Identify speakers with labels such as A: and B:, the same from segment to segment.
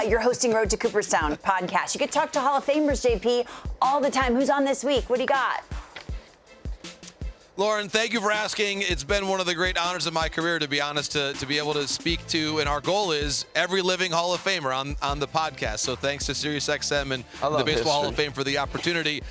A: You're hosting Road to Cooperstown podcast. You get to talk to Hall of Famers, JP, all the time. Who's on this week? What do you got?
B: Lauren, thank you for asking. It's been one of the great honors of my career, to be honest, to be able to speak to, and our goal is every living Hall of Famer on the podcast. So thanks to SiriusXM and the Baseball Hall of Fame for the opportunity.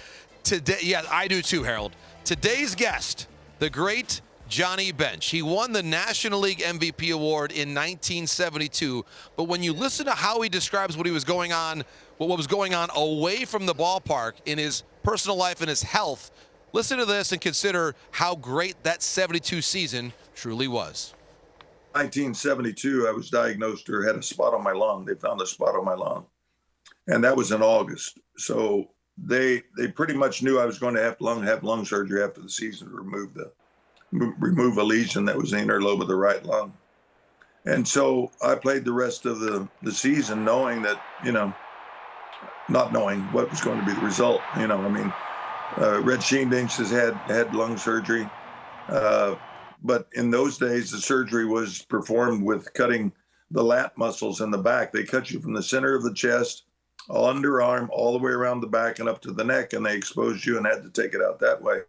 B: Today, yeah, I do too, Harold. Today's guest, the great Johnny Bench. He won the National League MVP award in 1972, but when you listen to how he describes what was going on away from the ballpark in his personal life and his health, listen to this and consider how great that 72 season truly was.
C: 1972, I was diagnosed or had a spot on my lung. They found a spot on my lung, and that was in August. So they pretty much knew I was going to have lung surgery after the season to remove a lesion that was in the inner lobe of the right lung. And so I played the rest of the season knowing that, not knowing what was going to be the result. Red Sheendinks has had lung surgery. But in those days, the surgery was performed with cutting the lat muscles in the back. They cut you from the center of the chest, underarm, all the way around the back and up to the neck, and they exposed you and had to take it out that way.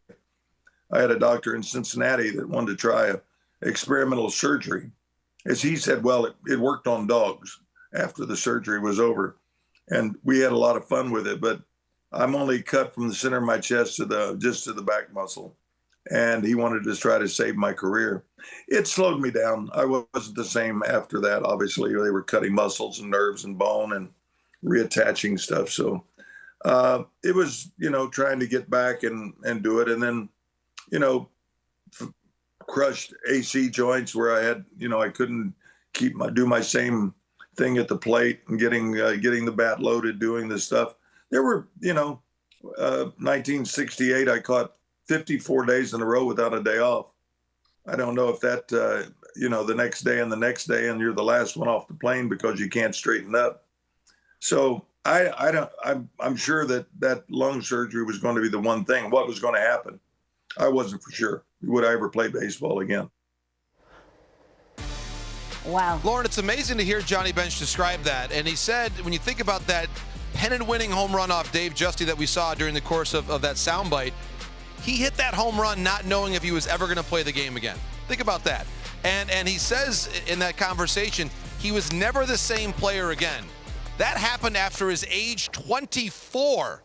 C: I had a doctor in Cincinnati that wanted to try experimental surgery. As he said, well, it worked on dogs after the surgery was over. And we had a lot of fun with it, but I'm only cut from the center of my chest to the back muscle. And he wanted to try to save my career. It slowed me down. I wasn't the same after that. Obviously, they were cutting muscles and nerves and bone and reattaching stuff. So it was, trying to get back and do it. And then, crushed AC joints where I had, I couldn't do my same thing at the plate and getting the bat loaded, doing this stuff. There were, 1968, I caught 54 days in a row without a day off. I don't know if that, the next day and the next day, and you're the last one off the plane because you can't straighten up. So I'm sure that lung surgery was going to be the one thing. What was going to happen? I wasn't for sure. Would I ever play baseball again?
A: Wow.
B: Lauren, it's amazing to hear Johnny Bench describe that. And he said, when you think about that pennant-winning home run off Dave Justy that we saw during the course of that soundbite, he hit that home run not knowing if he was ever going to play the game again. Think about that. And he says in that conversation, he was never the same player again. That happened after his age 24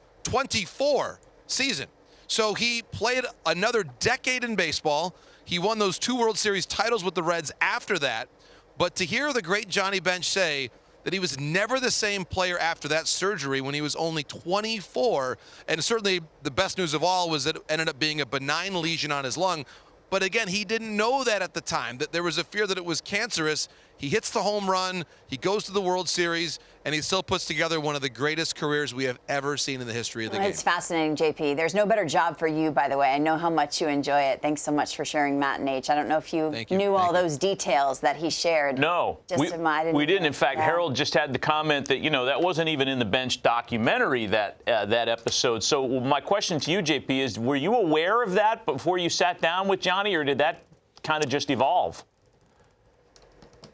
B: season. So he played another decade in baseball. He won those 2 World Series titles with the Reds after that. But to hear the great Johnny Bench say that he was never the same player after that surgery when he was only 24, and certainly the best news of all was that it ended up being a benign lesion on his lung. But again, he didn't know that at the time, that there was a fear that it was cancerous. He hits the home run, he goes to the World Series, and he still puts together one of the greatest careers we have ever seen in the history of the game.
A: It's fascinating, JP. There's no better job for you, by the way. I know how much you enjoy it. Thanks so much for sharing, Matt and H. I don't know if you knew all those details that he shared.
D: No, we didn't. In fact, Harold just had the comment that, that wasn't even in the Bench documentary, that episode. So my question to you, JP, is were you aware of that before you sat down with Johnny, or did that kind of just evolve?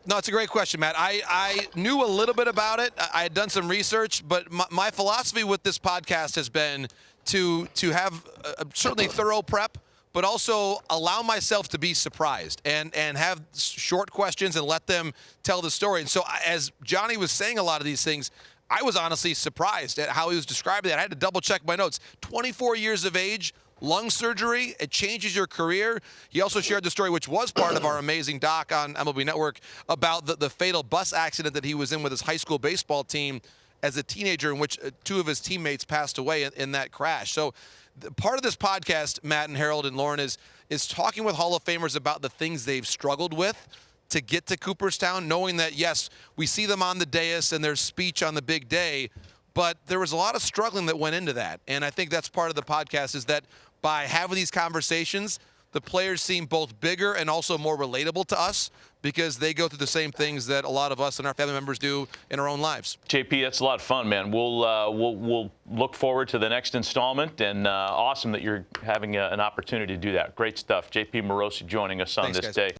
B: No, it's a great question, Matt. I knew a little bit about it. I had done some research, but my philosophy with this podcast has been to have certainly thorough prep, but also allow myself to be surprised and have short questions and let them tell the story. And so as Johnny was saying a lot of these things, I was honestly surprised at how he was describing that. I had to double check my notes. 24 years of age, lung surgery, it changes your career. He also shared the story, which was part of our amazing doc on MLB Network, about the fatal bus accident that he was in with his high school baseball team as a teenager, in which 2 of his teammates passed away in that crash. So part of this podcast, Matt and Harold and Lauren, is talking with Hall of Famers about the things they've struggled with to get to Cooperstown, knowing that, yes, we see them on the dais and their speech on the big day, but there was a lot of struggling that went into that. And I think that's part of the podcast, is that by having these conversations, the players seem both bigger and also more relatable to us because they go through the same things that a lot of us and our family members do in our own lives.
D: JP, that's a lot of fun, man. We'll look forward to the next installment, and awesome that you're having an opportunity to do that. Great stuff. JP Morosi joining us on this day.